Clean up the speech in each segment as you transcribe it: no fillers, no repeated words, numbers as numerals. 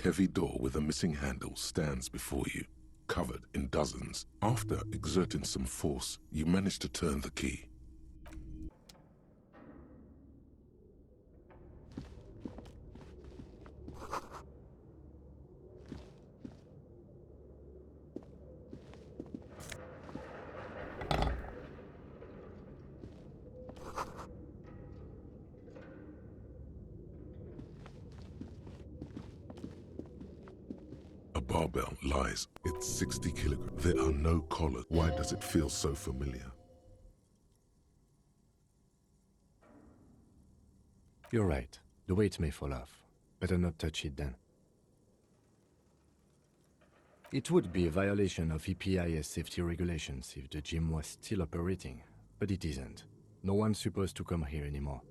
heavy door with a missing handle stands before you, covered in dozens. After exerting some force, you manage to turn the key. A barbell lies. It's 60 kilograms. There are no collars. Why does it feel so familiar? You're right. The weight may fall off. Better not touch it then. It would be a violation of EPIS safety regulations if the gym was still operating, but it isn't. No one's supposed to come here anymore.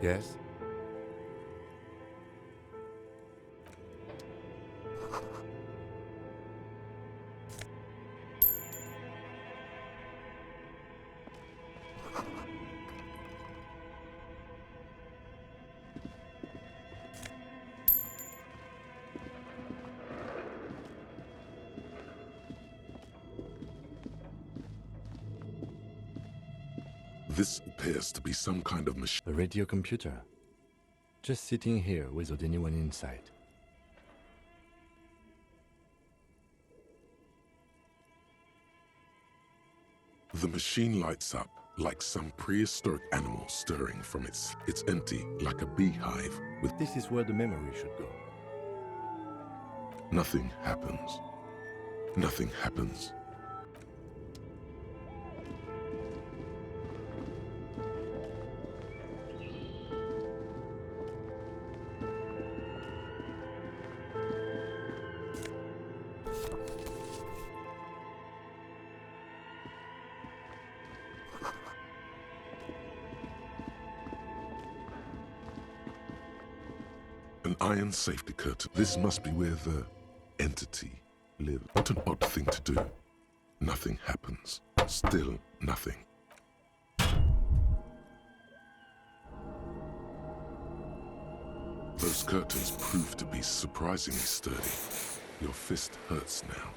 Yes? This appears to be some kind of machine. A radio computer. Just sitting here without anyone inside. The machine lights up like some prehistoric animal stirring from its... It's empty, like a beehive with... This is where the memory should go. Nothing happens. Nothing happens. An iron safety curtain. This must be where the entity lives. What an odd thing to do. Nothing happens. Still nothing. Those curtains prove to be surprisingly sturdy. Your fist hurts now.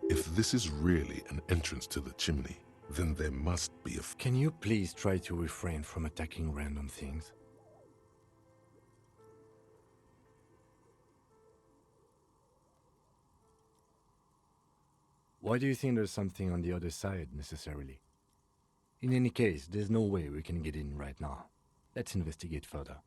If this is really an entrance to the chimney, then there must be a... Can you please try to refrain from attacking random things? Why do you think there's something on the other side, necessarily? In any case, there's no way we can get in right now. Let's investigate further.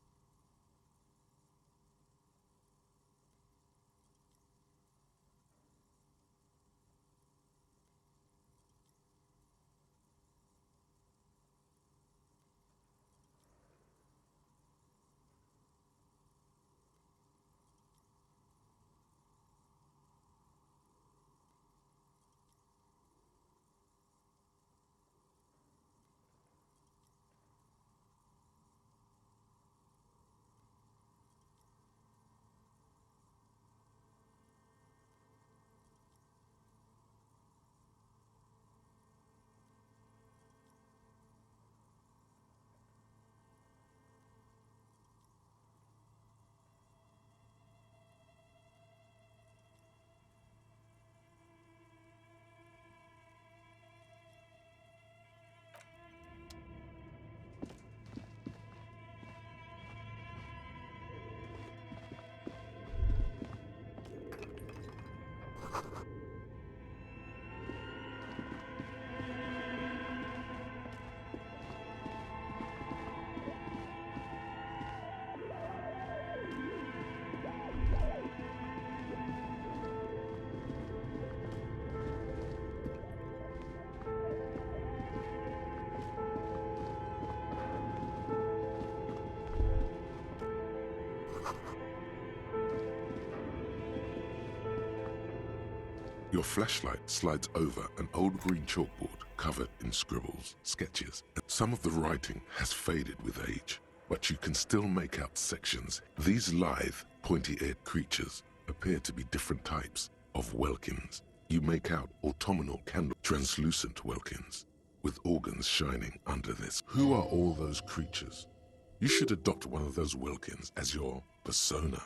Your flashlight slides over an old green chalkboard covered in scribbles, sketches. Some of the writing has faded with age, but you can still make out sections. These lithe, pointy-eared creatures appear to be different types of welkins. You make out autumnal candle, translucent welkins, with organs shining under this. Who are all those creatures? You should adopt one of those welkins as your persona.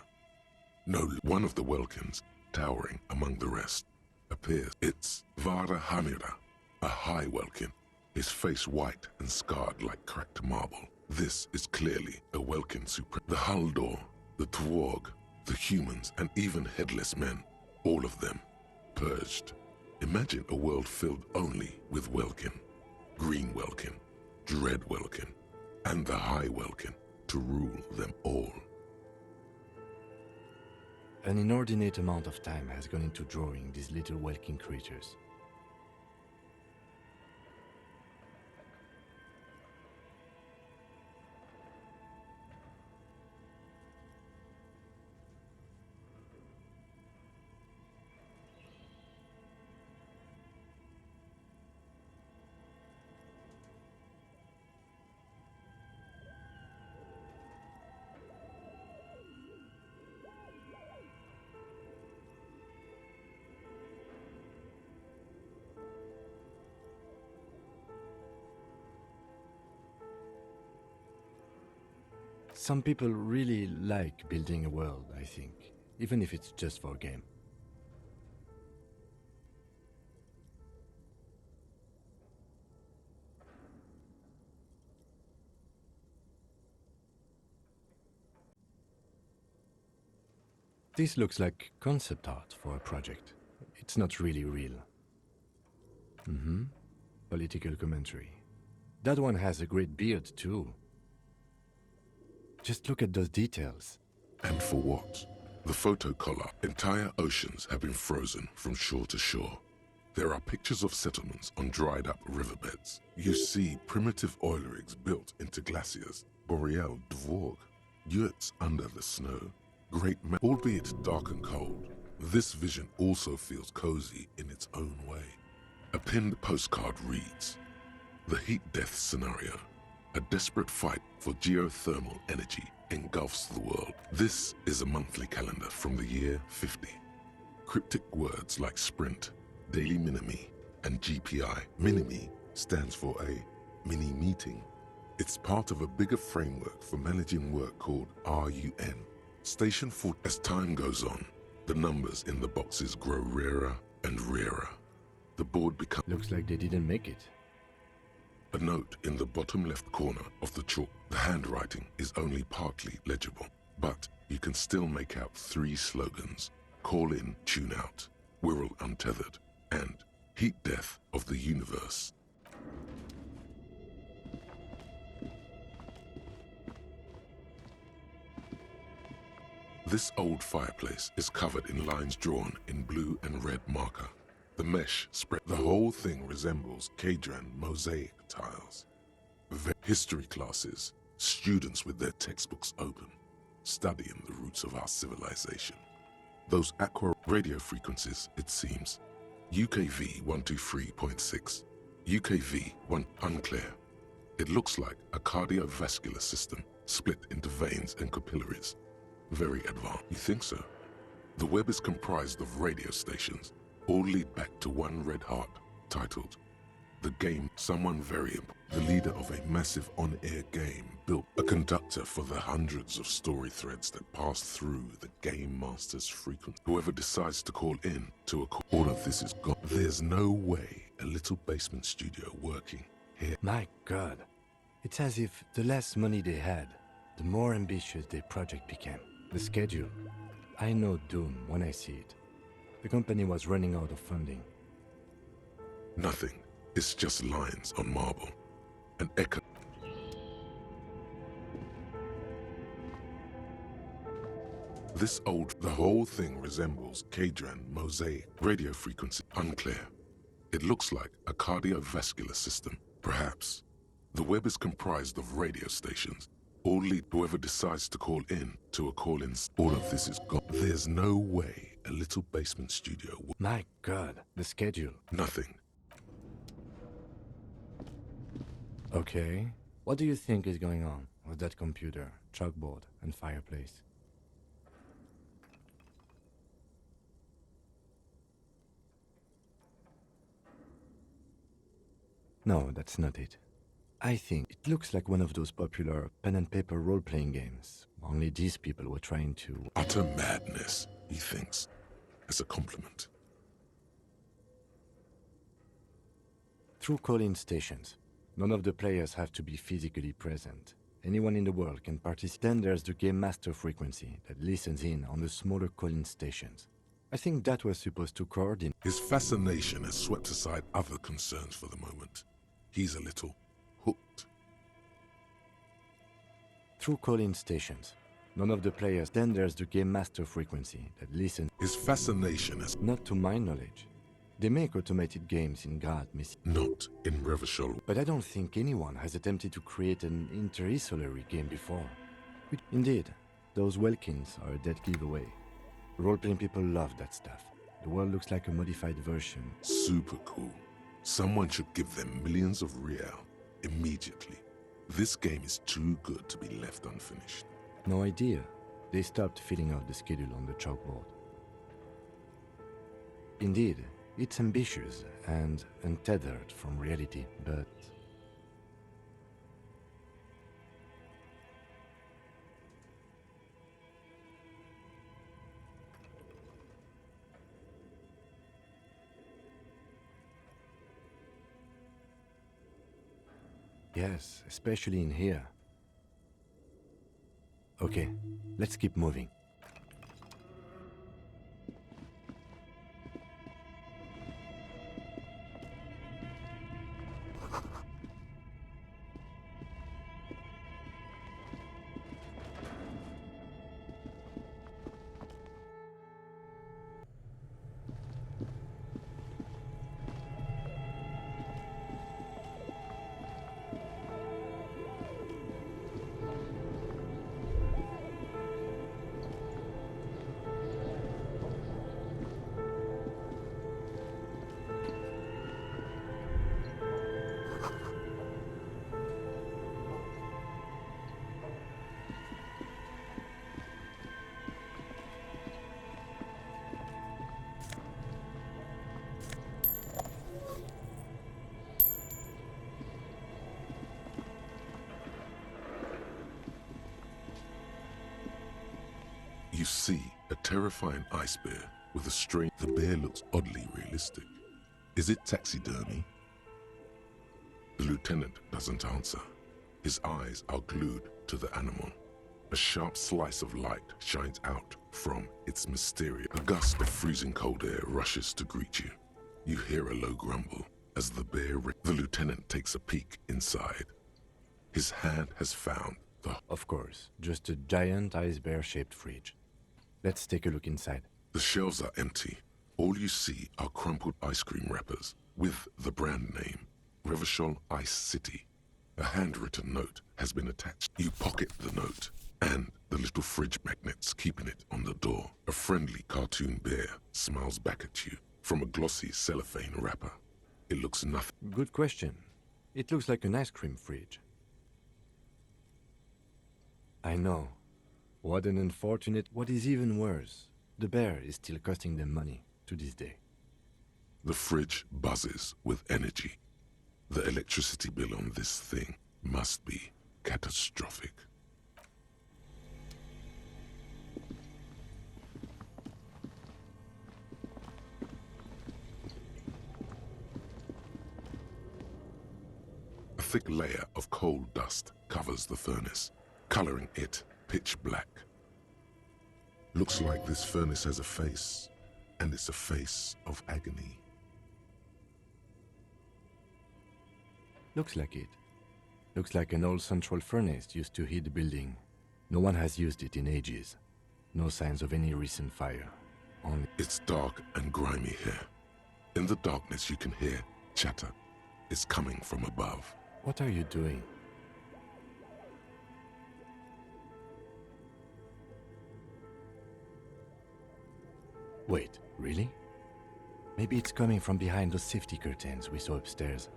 No, one of the welkins, towering among the rest, appears. It's Vara Hamira, a high welkin, his face white and scarred like cracked marble. This is clearly a welkin supreme. The Haldor, the Twarg, the humans, and even headless men, all of them purged. Imagine a world filled only with welkin, green welkin, dread welkin, and the high welkin to rule them all. An inordinate amount of time has gone into drawing these little welkin creatures. Some people really like building a world, I think, even if it's just for a game. This looks like concept art for a project. It's not really real. Political commentary. That one has a great beard too. Just look at those details. And for what? The photo collar. Entire oceans have been frozen from shore to shore. There are pictures of settlements on dried up riverbeds. You see primitive oil rigs built into glaciers, boreal dvorg, yurts under the snow, albeit dark and cold. This vision also feels cozy in its own way. A pinned postcard reads, "The heat death scenario. A desperate fight for geothermal energy engulfs the world." This is a monthly calendar from the year 50. Cryptic words like sprint, daily minimi, and GPI. Minimi stands for a mini meeting. It's part of a bigger framework for managing work called RUN. Station 4. As time goes on, the numbers in the boxes grow rarer and rarer. The board becomes... Looks like they didn't make it. A note in the bottom left corner of the chalk. The handwriting is only partly legible, but you can still make out 3 slogans: "Call in, tune out," "Wirral untethered," and "Heat death of the universe." This old fireplace is covered in lines drawn in blue and red marker. The mesh spread. The whole thing resembles Kadran mosaic tiles. History classes, students with their textbooks open, studying the roots of our civilization. Those aqua radio frequencies, it seems. UKV 123.6, UKV 1 unclear. It looks like a cardiovascular system split into veins and capillaries. Very advanced. You think so? The web is comprised of radio stations, all lead back to one red heart, titled "The Game." Someone very important, the leader of a massive on-air game, built a conductor for the hundreds of story threads that pass through the game master's frequency. Whoever decides to call in to a call, all of this is gone. There's no way a little basement studio working here. My God, it's as if the less money they had, the more ambitious their project became. The schedule. I know doom when I see it. The company was running out of funding. Nothing. It's just lines on marble. An echo. The whole thing resembles Kadran mosaic. Radio frequency unclear. It looks like a cardiovascular system, perhaps. The web is comprised of radio stations, All lead whoever decides to call in to a call-in. All of this is gone. There's no way a little basement studio would. My God, the schedule. Nothing. Okay. What do you think is going on with that computer, chalkboard, and fireplace? No, that's not it. I think it looks like one of those popular pen and paper role-playing games. Only these people were trying to... Utter madness, he thinks, as a compliment. Through call-in stations. None of the players have to be physically present. Anyone in the world can participate. Then there's the Game Master frequency that listens in on the smaller call-in stations. I think that was supposed to coordinate. His fascination has swept aside other concerns for the moment. He's a little hooked. Through call-in stations. None of the players. Then there's the Game Master frequency that listens. His fascination has Not to my knowledge. They make automated games in Grad, Miss. not in Revachol. But I don't think anyone has attempted to create an interisolary game before. Indeed, those Welkins are a dead giveaway. Role-playing people love that stuff. The world looks like a modified version. Super cool. Someone should give them millions of real immediately. This game is too good to be left unfinished. No idea. They stopped filling out the schedule on the chalkboard. Indeed, it's ambitious and untethered from reality, but... Yes, especially in here. Okay, let's keep moving. You see a terrifying ice bear with a string. The bear looks oddly realistic. Is it taxidermy? The lieutenant doesn't answer. His eyes are glued to the animal. A sharp slice of light shines out from its mysterious. A gust of freezing cold air rushes to greet you. You hear a low grumble as the bear. The lieutenant takes a peek inside. His hand has found the. Of course, just a giant ice bear-shaped fridge. Let's take a look inside. The shelves are empty. All you see are crumpled ice cream wrappers with the brand name, Revachol Ice City. A handwritten note has been attached. You pocket the note and the little fridge magnets keeping it on the door. A friendly cartoon bear smiles back at you from a glossy cellophane wrapper. It looks nothing. Good question. It looks like an ice cream fridge. I know. What an unfortunate... What is even worse, the bear is still costing them money to this day. The fridge buzzes with energy. The electricity bill on this thing must be catastrophic. A thick layer of coal dust covers the furnace, coloring it pitch black. Looks like this furnace has a face, and it's a face of agony. Looks like it. Looks like an old central furnace used to heat the building. No one has used it in ages. No signs of any recent fire. Only... It's dark and grimy here. In the darkness you can hear chatter. It's coming from above. What are you doing? Wait, really? Maybe it's coming from behind those safety curtains we saw upstairs.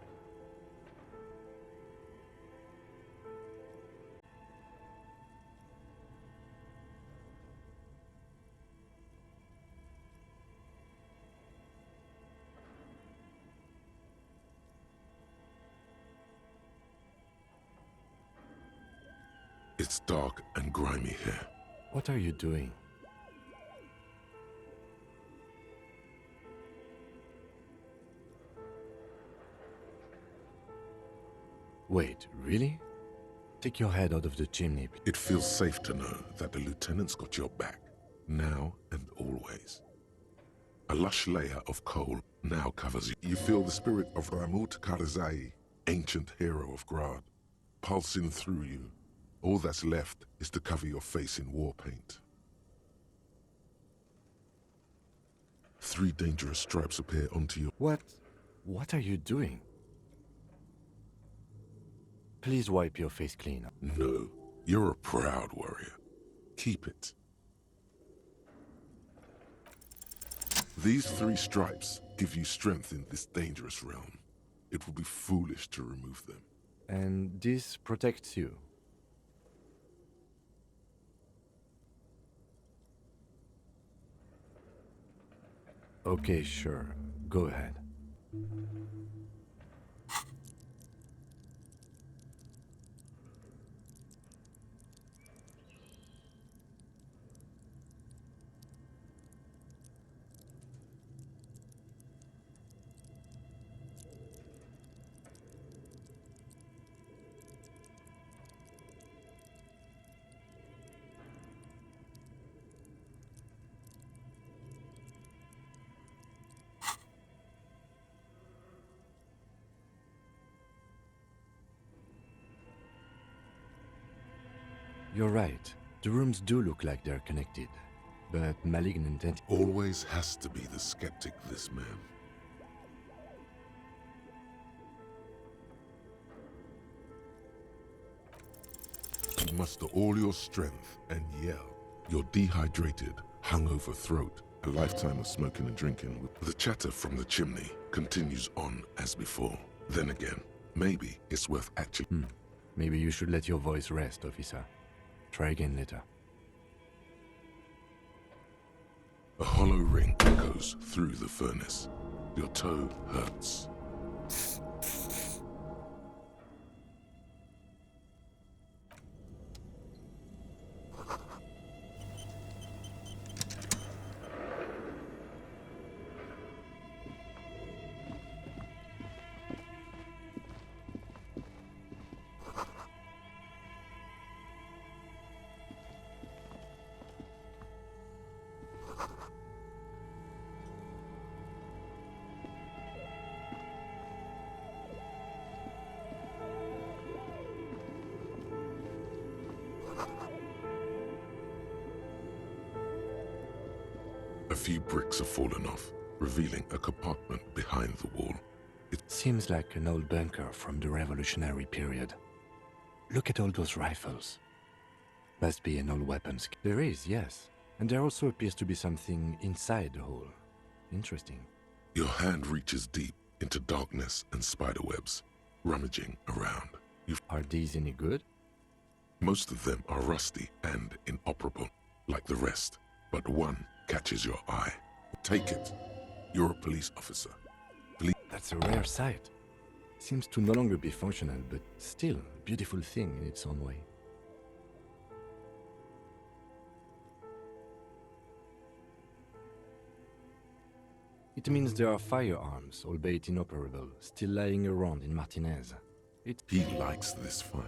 It's dark and grimy here. What are you doing? Wait, really? Take your head out of the chimney. It feels safe to know that the lieutenant's got your back, now and always. A lush layer of coal now covers you. You feel the spirit of Ramut Karzai, ancient hero of Grad, pulsing through you. All that's left is to cover your face in war paint. 3 dangerous stripes appear onto your... What are you doing? Please wipe your face clean. No, you're a proud warrior. Keep it. These 3 stripes give you strength in this dangerous realm. It would be foolish to remove them. And this protects you. Okay, sure. Go ahead. You're right. The rooms do look like they're connected, but malignant entities... Always has to be the skeptic, this man. You muster all your strength and yell. You're dehydrated, hungover throat, a lifetime of smoking and drinking. The chatter from the chimney continues on as before. Then again, maybe it's worth actually... Maybe you should let your voice rest, officer. Try again later. A hollow ring echoes through the furnace. Your toe hurts. A few bricks have fallen off, revealing a compartment behind the wall. It Seems like an old bunker from the revolutionary period. Look at all those rifles. Must be an old weapons. There is, yes. And there also appears to be something inside the hole. Interesting. Your hand reaches deep into darkness and spiderwebs, rummaging around. Are these any good? Most of them are rusty and inoperable, like the rest, but one catches your eye. Take it. You're a police officer. That's a rare sight. Seems to no longer be functional, but still a beautiful thing in its own way. It means there are firearms, albeit inoperable, still lying around in Martinez. He likes this find.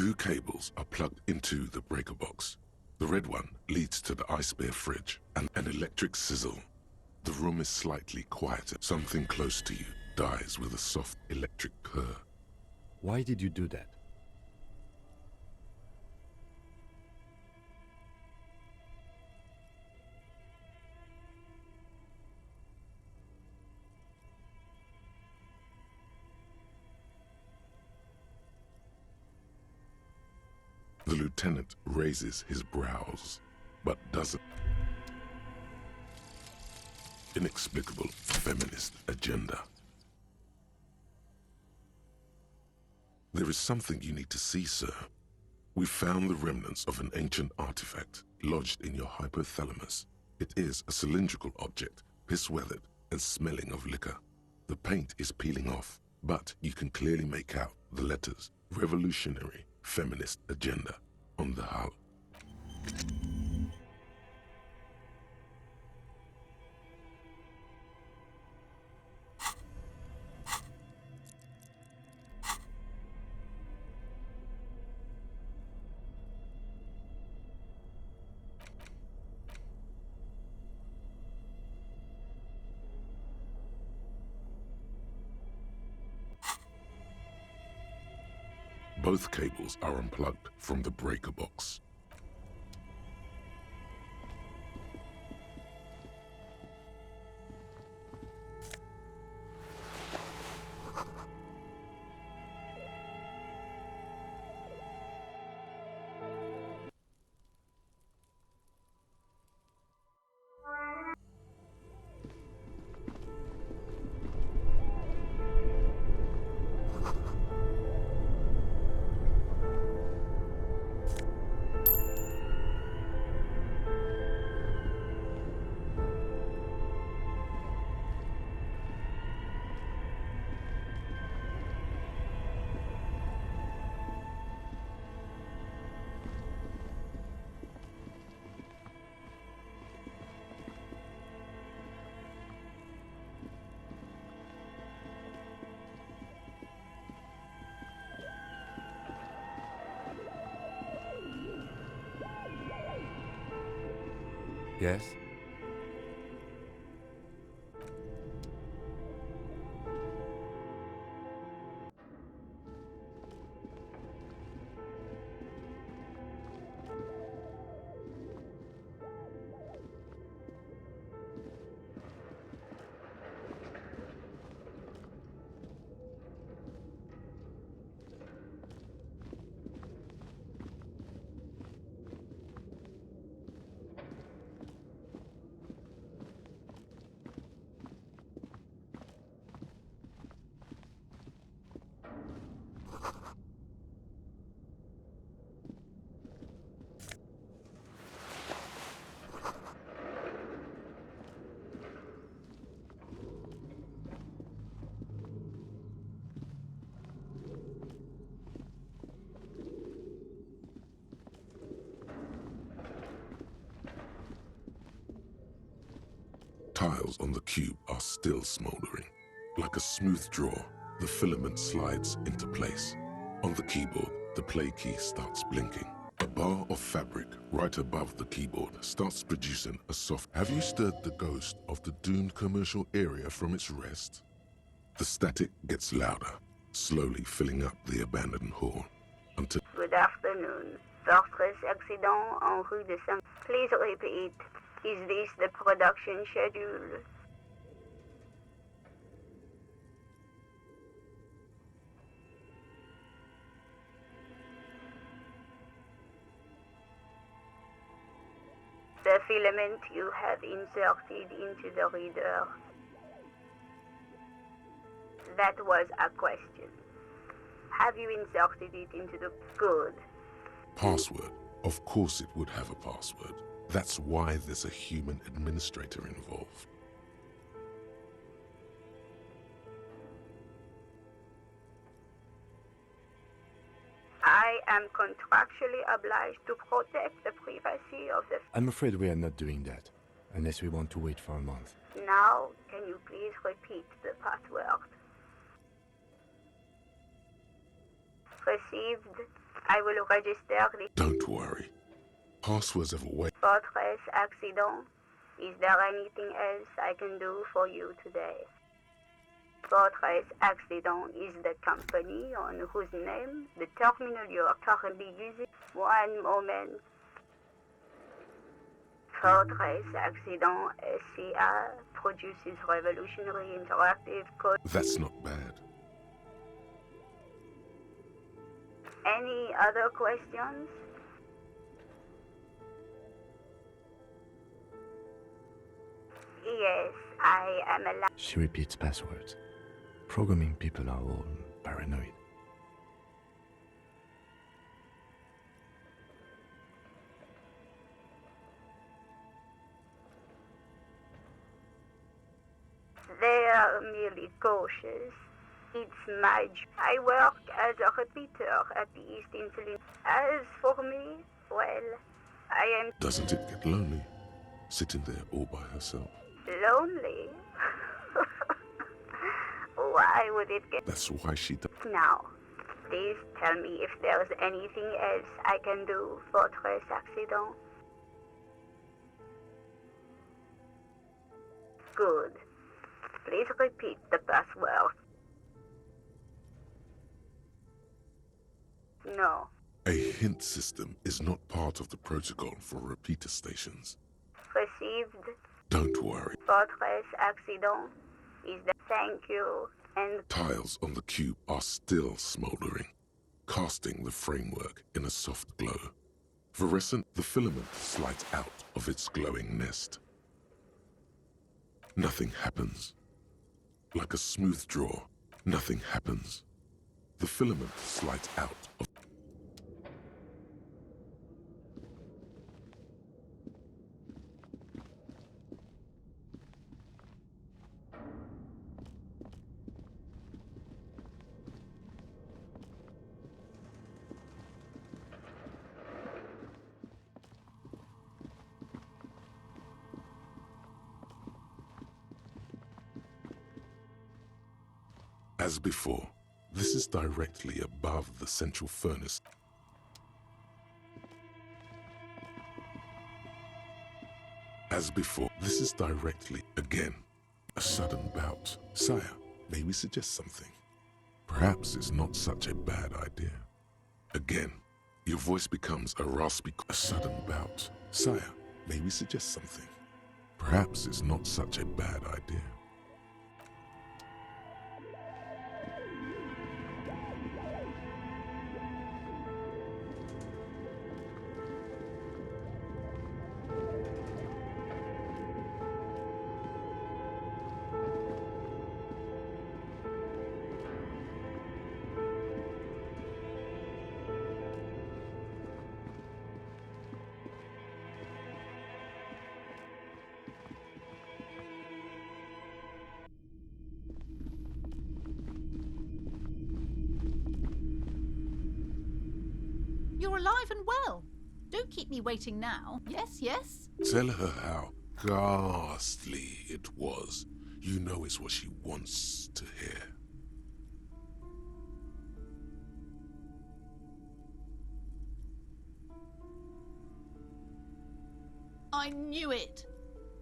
Two cables are plugged into the breaker box. The red one leads to the ice bear fridge and an electric sizzle. The room is slightly quieter. Something close to you dies with a soft electric purr. Why did you do that? The lieutenant raises his brows, but doesn't. Inexplicable feminist agenda. There is something you need to see, sir. We found the remnants of an ancient artifact lodged in your hypothalamus. It is a cylindrical object, piss-weathered and smelling of liquor. The paint is peeling off, but you can clearly make out the letters Revolutionary Feminist Agenda on the hull. Both cables are unplugged from the breaker box. Yes? Tiles on the cube are still smoldering. Like a smooth draw, the filament slides into place. On the keyboard, the play key starts blinking. A bar of fabric right above the keyboard starts producing a soft... Have you stirred the ghost of the doomed commercial area from its rest? The static gets louder, slowly filling up the abandoned hall, until... Good afternoon. Fortress accident en rue de Saint... Please repeat. Is this the production schedule? The filament you have inserted into the reader. That was a question. Have you inserted it into the... Good. Password. Of course it would have a password. That's why there's a human administrator involved. I am contractually obliged to protect the privacy of the... I'm afraid we are not doing that, unless we want to wait for a month. Now, can you please repeat the password? Received. I will register the Don't worry. Passwords have a way. Fortress accident. Is there anything else I can do for you today? Fortress Accident is the company on whose name the terminal you are currently using. One moment. Fortress Accident SCA produces revolutionary interactive code. That's not bad. Any other questions? Yes, I am alive. She repeats passwords. Programming people are all paranoid. They are merely cautious. It's my job. I work as a repeater at the East Insulin. As for me, well, I am Doesn't it get lonely? Sitting there all by herself. lonely. Why would it get... That's why she does. Now, please tell me if there's anything else I can do for Fortress Accident. Good. Please repeat the password. No. A hint system is not part of the protocol for repeater stations. Received. Don't worry. Fortress Accident is the... Thank you. And Tiles on the cube are still smoldering, casting the framework in a soft glow. Fluorescent, the filament slides out of its glowing nest. Nothing happens. Like a smooth draw, nothing happens. The filament slides out of... As before, this is directly above the central furnace. As before, this is directly, again, a sudden bout. Sire, may we suggest something? Perhaps it's not such a bad idea. Again, your voice becomes a raspy, a sudden bout. Sire, may we suggest something? Perhaps it's not such a bad idea. You're alive and well. Don't keep me waiting now. Yes, yes. Tell her how ghastly it was. You know it's what she wants to hear. I knew it.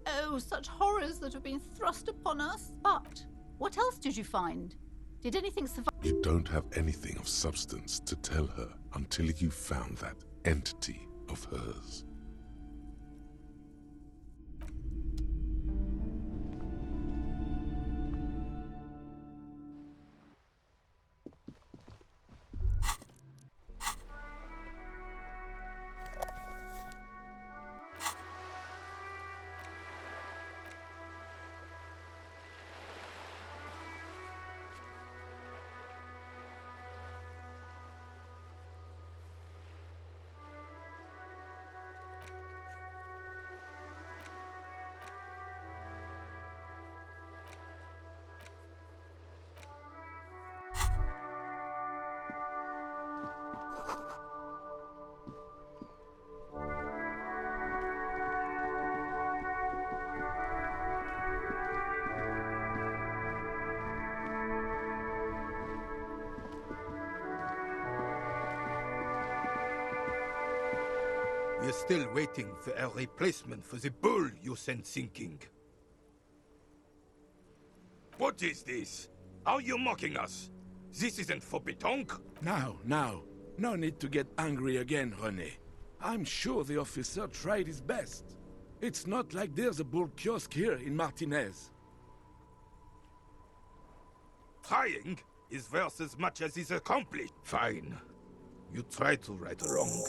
Oh, such horrors that have been thrust upon us. But what else did you find? Did anything survive? You don't have anything of substance to tell her until you found that entity of hers. still waiting for a replacement for the bull you sent sinking. What is this? Are you mocking us? This isn't for pétanque. Now. No need to get angry again, René. I'm sure the officer tried his best. It's not like there's a bull kiosk here in Martinez. Trying is worth as much as is accomplished. Fine. You try to right a wrong.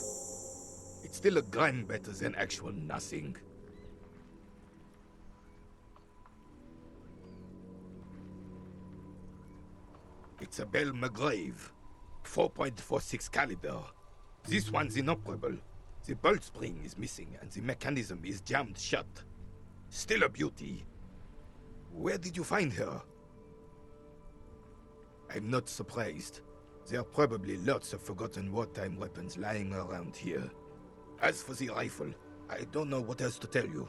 It's still a gram better than actual nothing. It's a Bell McGrave. 4.46 caliber. This one's inoperable. The bolt spring is missing and the mechanism is jammed shut. Still a beauty. Where did you find her? I'm not surprised. There are probably lots of forgotten wartime weapons lying around here. As for the rifle, I don't know what else to tell you.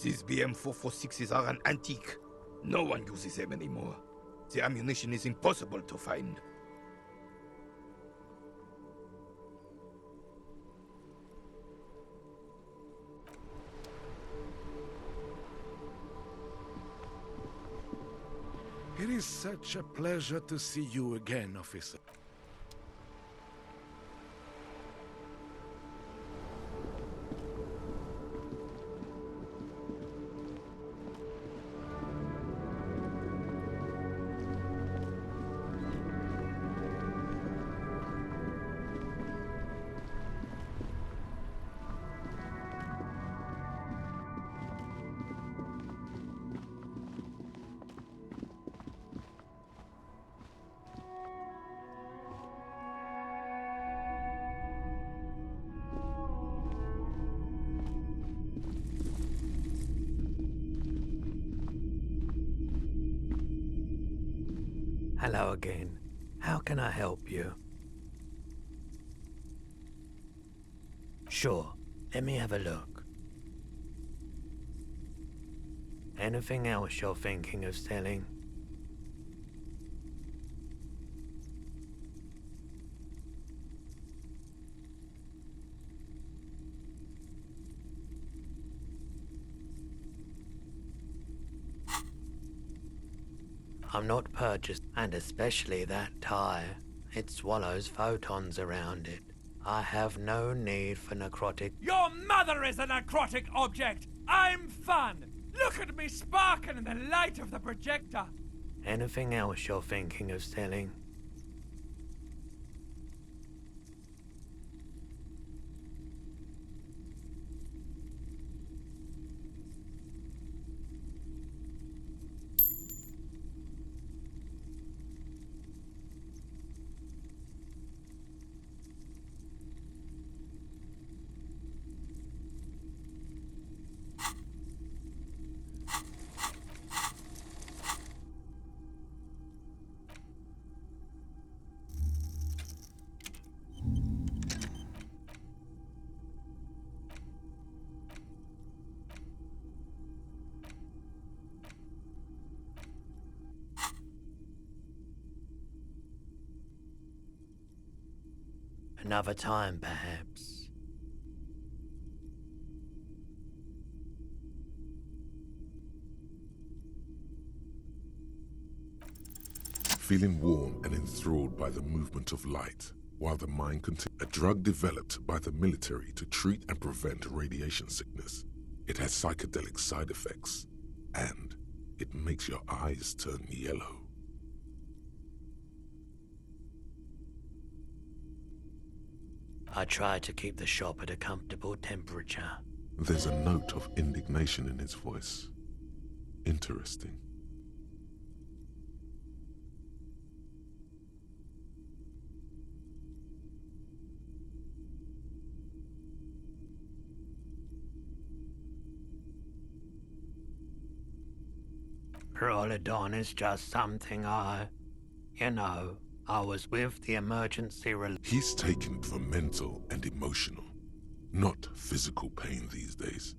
These BM-446s are an antique. No one uses them anymore. The ammunition is impossible to find. It is such a pleasure to see you again, officer. Hello again. How can I help you? Sure, let me have a look. Anything else you're thinking of selling? I'm not purchased, and especially that tire. It swallows photons around it. I have no need for necrotic. Your mother is a necrotic object! I'm fun! Look at me sparking in the light of the projector! Anything else you're thinking of selling? Another time, perhaps. Feeling warm and enthralled by the movement of light, while the mind continues. A drug developed by the military to treat and prevent radiation sickness. It has psychedelic side effects, and it makes your eyes turn yellow. I try to keep the shop at a comfortable temperature. There's a note of indignation in his voice. Interesting. Rolodon is just something I was with the emergency He's taken it for mental and emotional, not physical pain these days.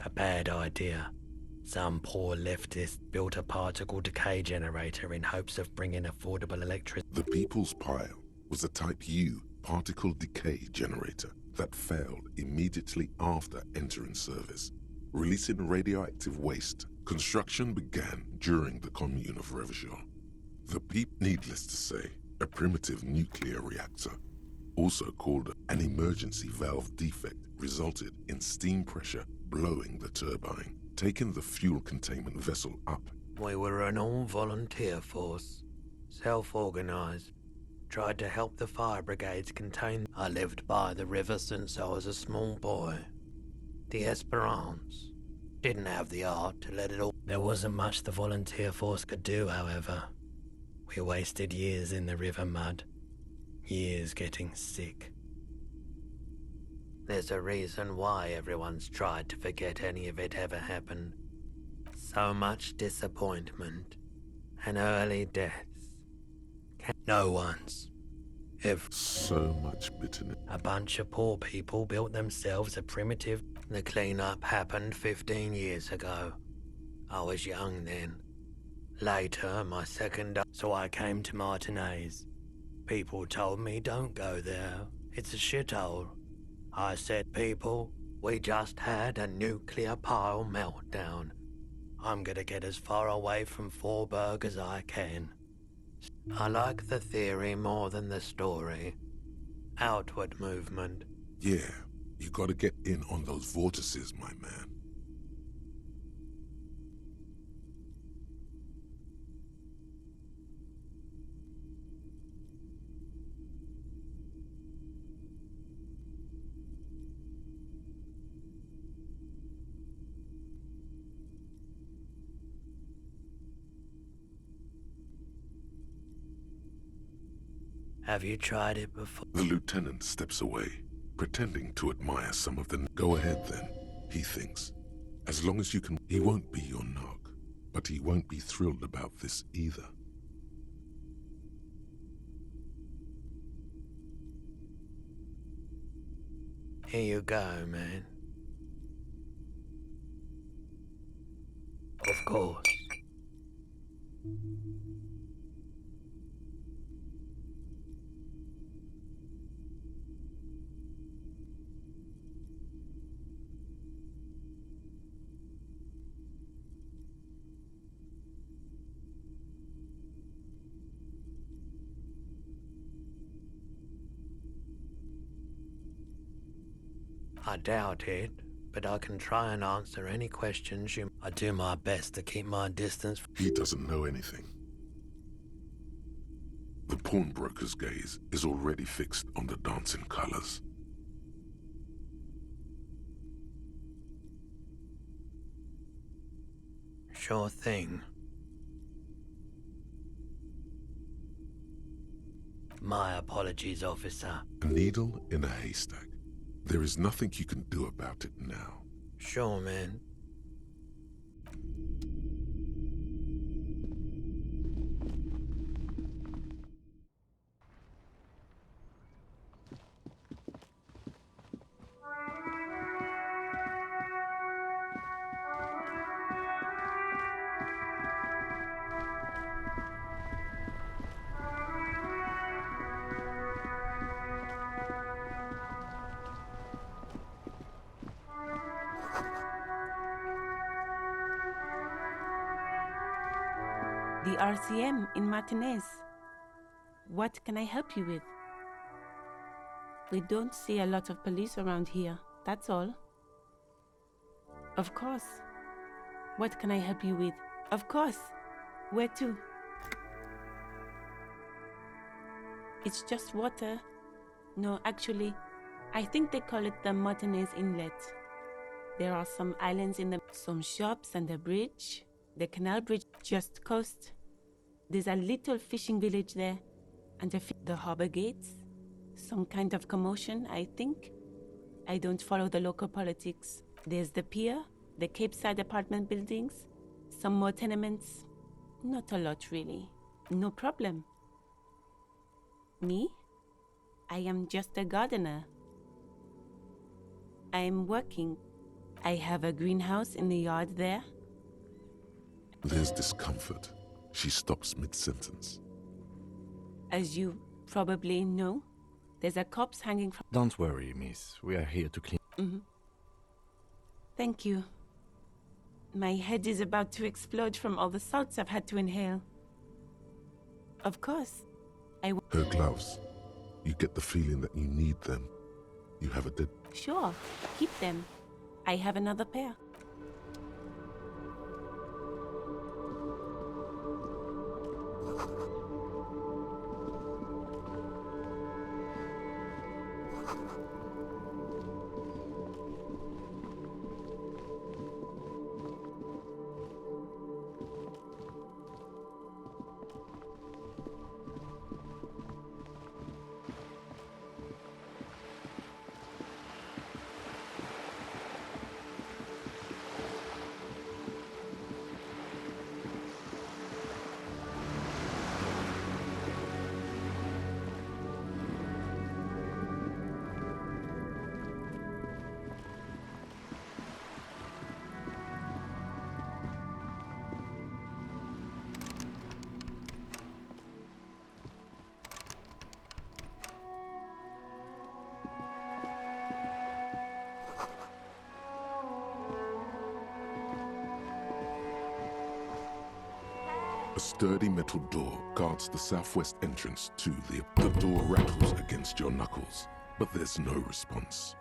A bad idea. Some poor leftist built a particle decay generator in hopes of bringing affordable electricity. The People's Pile was a Type U particle decay generator that failed immediately after entering service, releasing radioactive waste. Construction began during the Commune of Revachol. Needless to say, a primitive nuclear reactor, also called an emergency valve defect, resulted in steam pressure blowing the turbine, taking the fuel containment vessel up. We were an all-volunteer force, self-organized. Tried to help the fire brigades contain. I lived by the river since I was a small boy. The Esperance didn't have the art to let it all. There wasn't much the volunteer force could do, however. We wasted years in the river mud, years getting sick. There's a reason why everyone's tried to forget any of it ever happened. So much disappointment and early deaths. No one's. So much bitterness. A bunch of poor people built themselves a primitive. The cleanup happened 15 years ago. I was young then. Later, my second. So I came to Martinez. People told me don't go there. It's a shithole. I said, people, we just had a nuclear pile meltdown. I'm gonna get as far away from Forberg as I can. I like the theory more than the story. Outward movement. Yeah, you gotta get in on those vortices, my man. Have you tried it before? The lieutenant steps away, pretending to admire some of the... Go ahead then, he thinks. As long as you can... He won't be your knock, but he won't be thrilled about this either. Here you go, man. Of course. I doubt it, but I can try and answer any questions you... I do my best to keep my distance. He doesn't know anything. The pawnbroker's gaze is already fixed on the dancing colors. Sure thing. My apologies, officer. A needle in a haystack. There is nothing you can do about it now. Sure, man. The RCM in Martinez. What can I help you with? We don't see a lot of police around here, that's all. Of course. What can I help you with? Of course. Where to? It's just water. No, actually, I think they call it the Martinez Inlet. There are some islands in some shops and a bridge. The canal bridge just coast. There's a little fishing village there, and the harbor gates. Some kind of commotion, I think. I don't follow the local politics. There's the pier, the Cape Side apartment buildings, some more tenements. Not a lot, really. No problem. Me? I am just a gardener. I am working. I have a greenhouse in the yard there. There's discomfort. She stops mid-sentence. As you probably know, there's a corpse hanging from... Don't worry, miss. We are here to clean. Thank you. My head is about to explode from all the salts I've had to inhale. Of course. Her gloves. You get the feeling that you need them. You have a dead... Sure, keep them. I have another pair. A sturdy metal door guards the southwest entrance to the door rattles against your knuckles, but there's no response.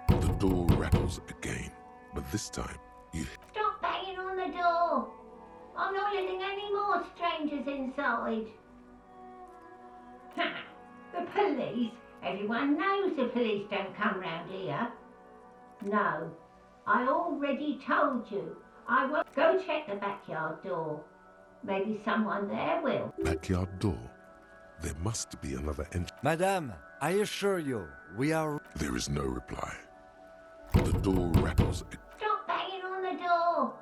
The door rattles again, but this time you... Stop banging on the door! I'm not letting any more strangers inside. Ha! The police? Everyone knows the police don't come round here. No, I already told you. I won't. Go check the backyard door. Maybe someone there will. Backyard door. There must be another entrance. Madame, I assure you, we are... There is no reply. The door rattles. Stop banging on the door!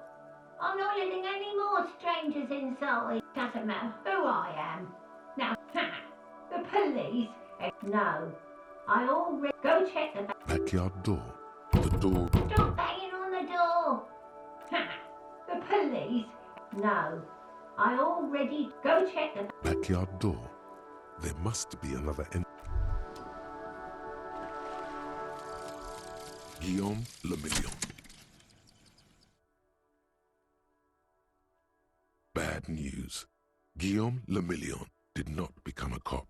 I'm not letting any more strangers inside. Doesn't matter who I am. Now, ha! The police? No, I already... Go check the Backyard door. The door... Stop banging on the door! Ha! The police? No, I already... Go check the... Backyard door. There must be another entrance. Guillaume Le Million. Bad news. Guillaume Le Million did not become a cop.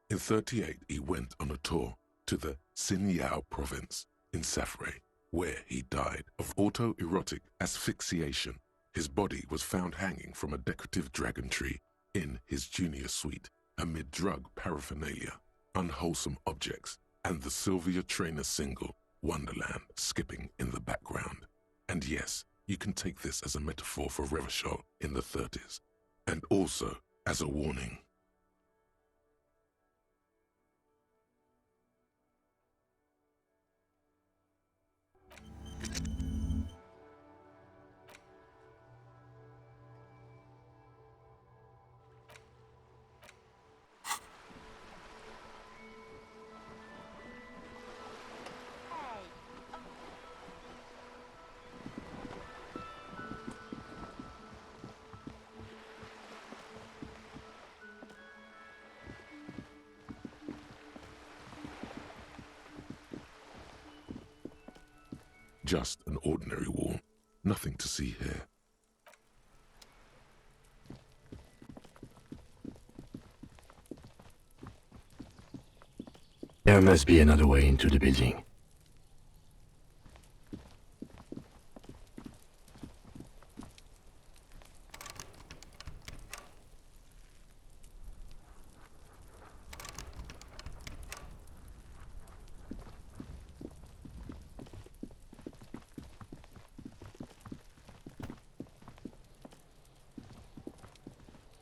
In '38, he went on a tour to the Sinyao province in Safre, where he died of autoerotic asphyxiation. His body was found hanging from a decorative dragon tree in his junior suite amid drug paraphernalia, unwholesome objects, and the Sylvia Trainer single Wonderland skipping in the background. And yes, you can take this as a metaphor for Revachol in the 30s, and also as a warning. Just an ordinary wall. Nothing to see here. There must be another way into the building.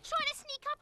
Trying to sneak up.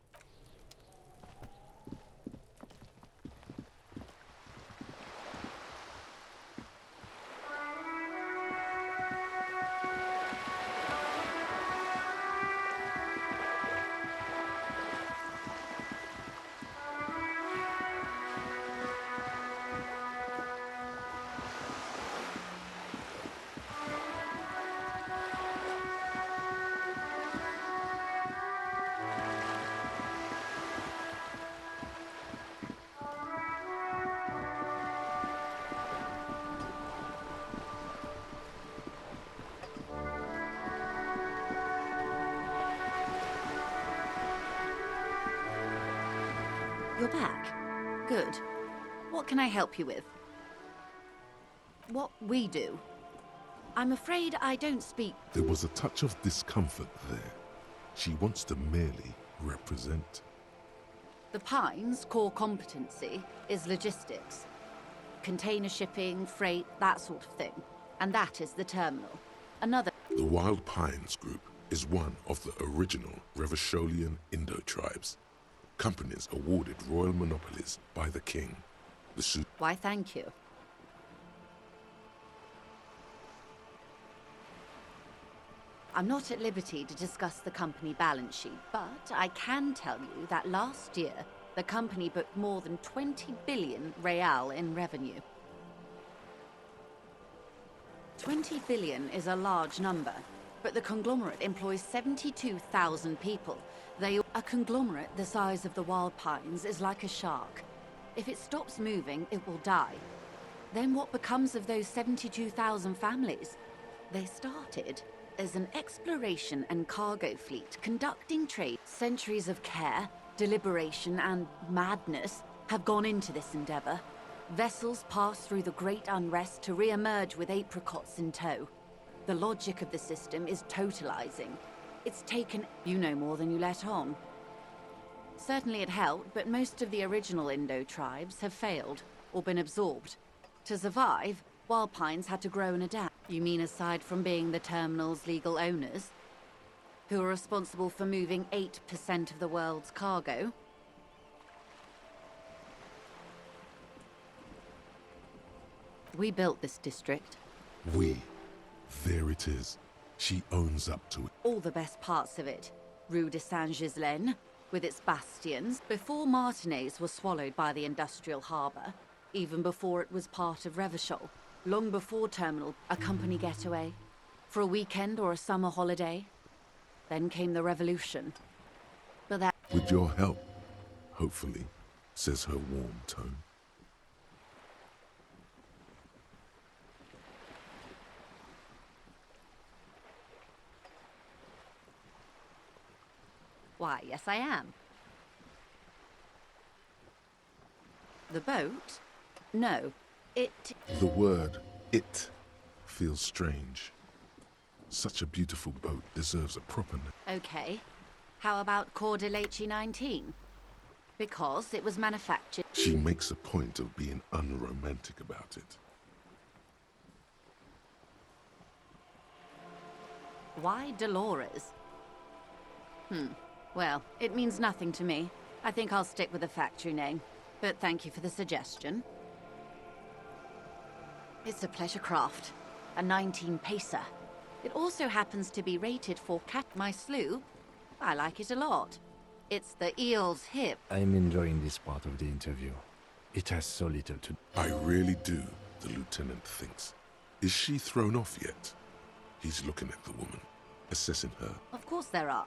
You're back. Good. What can I help you with? What we do? I'm afraid I don't speak. There was a touch of discomfort there. She wants to merely represent. The Pines' core competency is logistics. Container shipping, freight, that sort of thing. And that is the terminal. Another... The Wild Pines Group is one of the original Revacholian Indo-tribes. Companies awarded royal monopolies by the king. Why, thank you. I'm not at liberty to discuss the company balance sheet, but I can tell you that last year, the company booked more than 20 billion real in revenue. 20 billion is a large number, but the conglomerate employs 72,000 people. A conglomerate the size of the Wild Pines is like a shark. If it stops moving, it will die. Then what becomes of those 72,000 families? They started as an exploration and cargo fleet conducting trade. Centuries of care, deliberation, and madness have gone into this endeavor. Vessels pass through the great unrest to re-emerge with apricots in tow. The logic of the system is totalizing. It's taken... You know more than you let on. Certainly it helped, but most of the original Indo tribes have failed, or been absorbed. To survive, Wild Pines had to grow and adapt. You mean aside from being the terminal's legal owners, who are responsible for moving 8% of the world's cargo? We built this district. There it is. She owns up to it. All the best parts of it. Rue de Saint-Ghislain, with its bastions, before Martinez was swallowed by the industrial harbour, even before it was part of Revachol, long before Terminal, a company getaway, for a weekend or a summer holiday. Then came the revolution. But that... With your help, hopefully, says her warm tone. Why, yes I am. The boat? No, it... The word, it, feels strange. Such a beautiful boat deserves a proper name. Okay. How about Cordeleche 19? Because it was manufactured... She makes a point of being unromantic about it. Why Dolores? Well, it means nothing to me. I think I'll stick with the factory name. But thank you for the suggestion. It's a pleasure craft. A 19-pacer. It also happens to be rated for my sloop. I like it a lot. It's the eel's hip. I'm enjoying this part of the interview. It has so little to... I really do, the lieutenant thinks. Is she thrown off yet? He's looking at the woman, assessing her. Of course there are.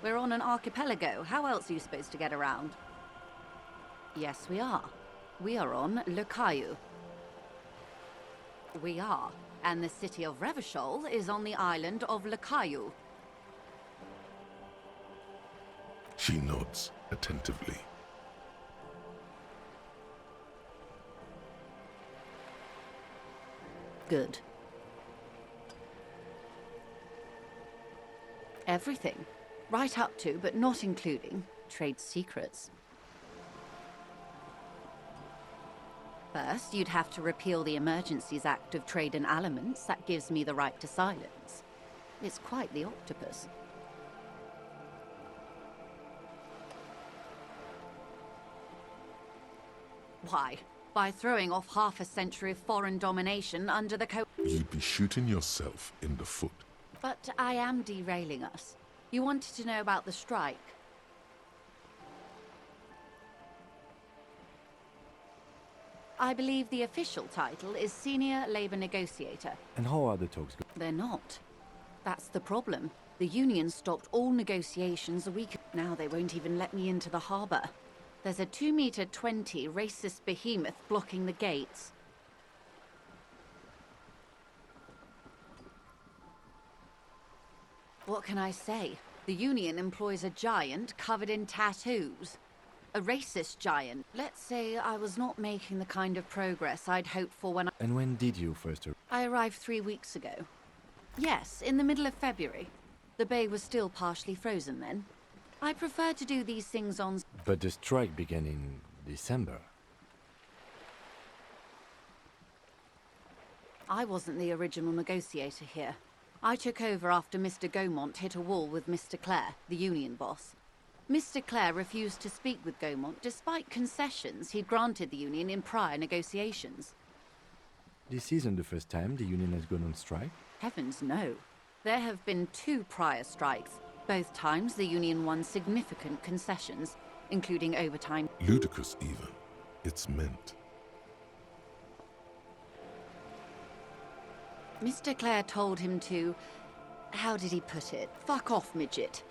We're on an archipelago. How else are you supposed to get around? Yes, we are. We are on Le Caillou. We are. And the city of Revachol is on the island of Le Caillou. She nods attentively. Good. Everything. Right up to, but not including, trade secrets. First, you'd have to repeal the Emergencies Act of Trade in Aliments. That gives me the right to silence. It's quite the octopus. Why? By throwing off half a century of foreign domination under the You'd be shooting yourself in the foot. But I am derailing us. You wanted to know about the strike. I believe the official title is Senior Labor Negotiator. And how are the talks going? They're not. That's the problem. The union stopped all negotiations a week ago. Now they won't even let me into the harbour. There's a 2-meter-20 racist behemoth blocking the gates. What can I say? The union employs a giant covered in tattoos. A racist giant. Let's say I was not making the kind of progress I'd hoped for when And when did you first arrive? I arrived 3 weeks ago. Yes, in the middle of February. The bay was still partially frozen then. I prefer to do these things on... But the strike began in December. I wasn't the original negotiator here. I took over after Mr. Gaumont hit a wall with Mr. Clare, the union boss. Mr. Clare refused to speak with Gaumont despite concessions he'd granted the union in prior negotiations. This isn't the first time the union has gone on strike? Heavens no. There have been 2 prior strikes. Both times the union won significant concessions, including overtime. Ludicrous even. It's meant. Mr. Clare told him to... how did he put it? Fuck off, midget.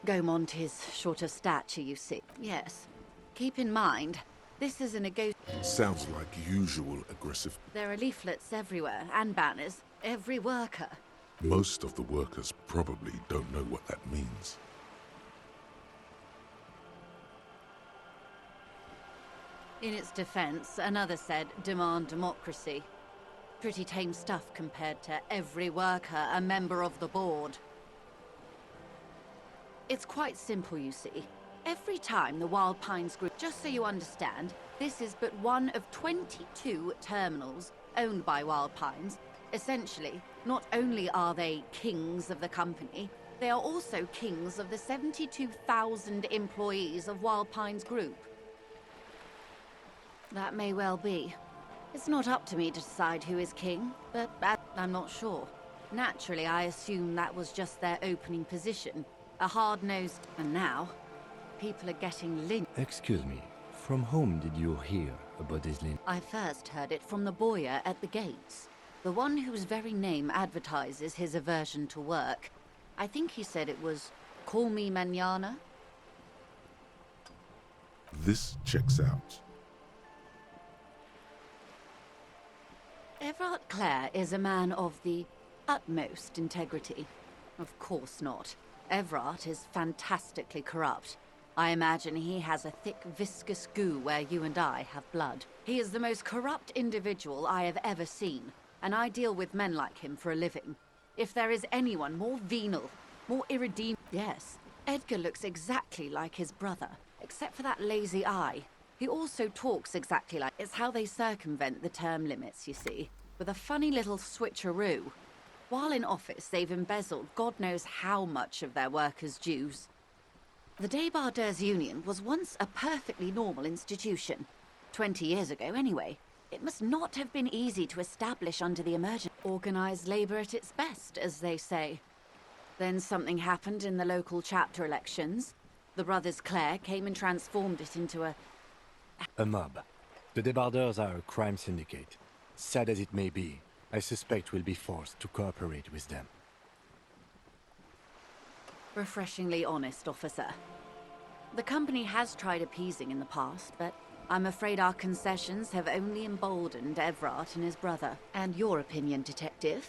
Gaumont is short of stature, you see. Yes. Keep in mind, this is a Sounds like usual aggressive. There are leaflets everywhere, and banners. Every worker. Most of the workers probably don't know what that means. In its defense, another said, demand democracy. Pretty tame stuff compared to every worker a member of the board. It's quite simple, you see. Every time the Wild Pines Group... Just so you understand, this is but one of 22 terminals owned by Wild Pines. Essentially, not only are they kings of the company, they are also kings of the 72,000 employees of Wild Pines Group. That may well be. It's not up to me to decide who is king, but I'm not sure. Naturally, I assume that was just their opening position. A hard-nosed... And now, people are getting lynched. Excuse me, from whom did you hear about this lynch? I first heard it from the boyer at the gates. The one whose very name advertises his aversion to work. I think he said it was, call me mañana. This checks out. Everard Clare is a man of the utmost integrity. Of course not. Everard is fantastically corrupt. I imagine he has a thick, viscous goo where you and I have blood. He is the most corrupt individual I have ever seen, and I deal with men like him for a living. If there is anyone more venal, more irredeemable... Yes, Edgar looks exactly like his brother, except for that lazy eye. He also talks exactly like... It's how they circumvent the term limits, you see, with a funny little switcheroo. While in office, they've embezzled God knows how much of their workers' dues. The Débardeurs Union was once a perfectly normal institution. 20 years ago, anyway. It must not have been easy to establish under the emergency. Organized labor at its best, as they say. Then something happened in the local chapter elections. The brothers Clare came and transformed it into a mob. The Débardeurs are a crime syndicate. Sad as it may be, I suspect we'll be forced to cooperate with them. Refreshingly honest, officer. The company has tried appeasing in the past, but I'm afraid our concessions have only emboldened Everard and his brother. And your opinion, detective,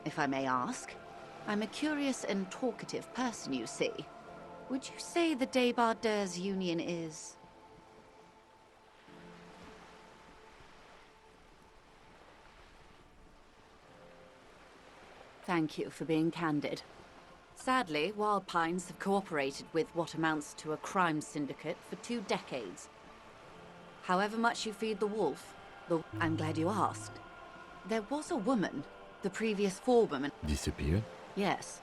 if I may ask? I'm a curious and talkative person, you see. Would you say the Débardeurs Union is... Thank you for being candid. Sadly, Wild Pines have cooperated with what amounts to a crime syndicate for 2 decades. However much you feed the wolf, I'm glad you asked. There was a woman, the previous forewoman... Disappeared? Yes.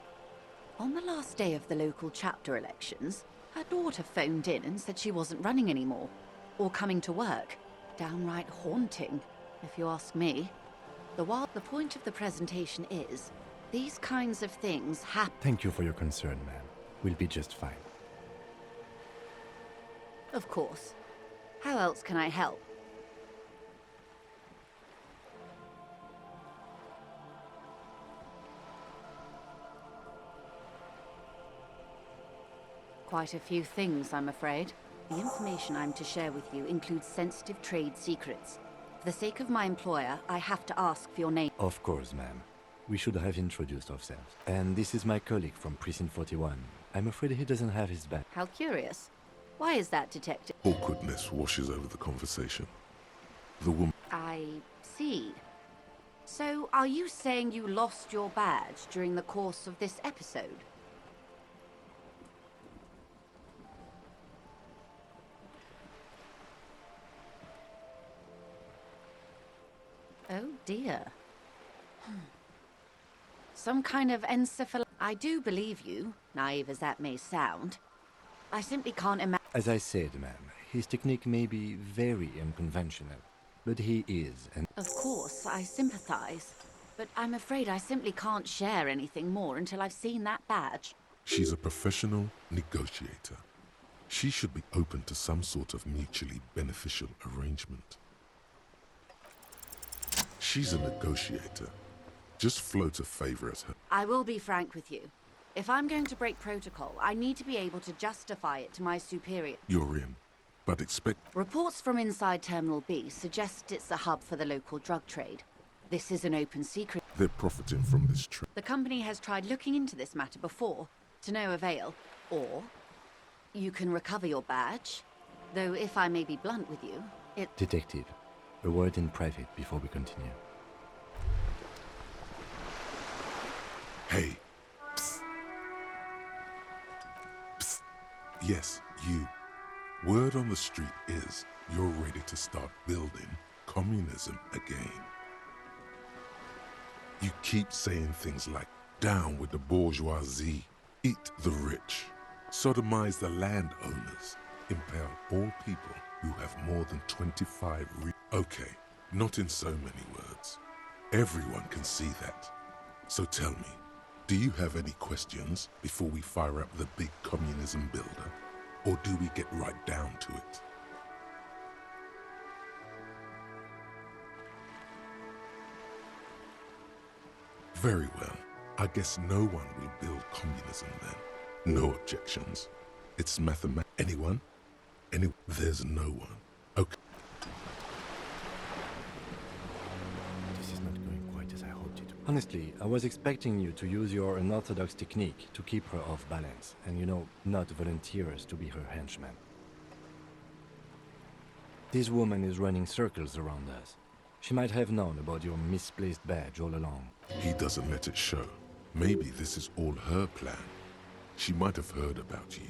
On the last day of the local chapter elections, her daughter phoned in and said she wasn't running anymore, or coming to work. Downright haunting, if you ask me. The point of the presentation is, these kinds of things happen. Thank you for your concern, ma'am. We'll be just fine. Of course. How else can I help? Quite a few things, I'm afraid. The information I'm to share with you includes sensitive trade secrets. For the sake of my employer, I have to ask for your name. Of course, ma'am. We should have introduced ourselves. And this is my colleague from Precinct 41. I'm afraid he doesn't have his badge. How curious. Why is that, Detective? Awkwardness washes over the conversation. The woman... I see. So, are you saying you lost your badge during the course of this episode? Oh dear. Some kind of encephal... I do believe you, naive as that may sound. I simply can't imagine... As I said, ma'am, his technique may be very unconventional, but he is an... Of course, I sympathize. But I'm afraid I simply can't share anything more until I've seen that badge. She's a professional negotiator. She should be open to some sort of mutually beneficial arrangement. She's a negotiator. Just float a favor as her. I will be frank with you. If I'm going to break protocol, I need to be able to justify it to my superior. You're in, but expect... Reports from inside Terminal B suggest it's a hub for the local drug trade. This is an open secret. They're profiting from this trip. The company has tried looking into this matter before, to no avail. Or, you can recover your badge. Though if I may be blunt with you, it... Detective, a word in private before we continue. Hey. Psst. Psst. Yes, you. Word on the street is you're ready to start building communism again. You keep saying things like, down with the bourgeoisie, eat the rich, sodomize the landowners, impel all people who have more than 25 Okay, not in so many words. Everyone can see that. So tell me, do you have any questions before we fire up the big communism builder? Or do we get right down to it? Very well. I guess no one will build communism then. No objections. It's mathematics. Anyone? There's no one. Okay. This is not going quite as I hoped it would. Honestly, I was expecting you to use your unorthodox technique to keep her off balance, and not volunteer us to be her henchmen. This woman is running circles around us. She might have known about your misplaced badge all along. He doesn't let it show. Maybe this is all her plan. She might have heard about you.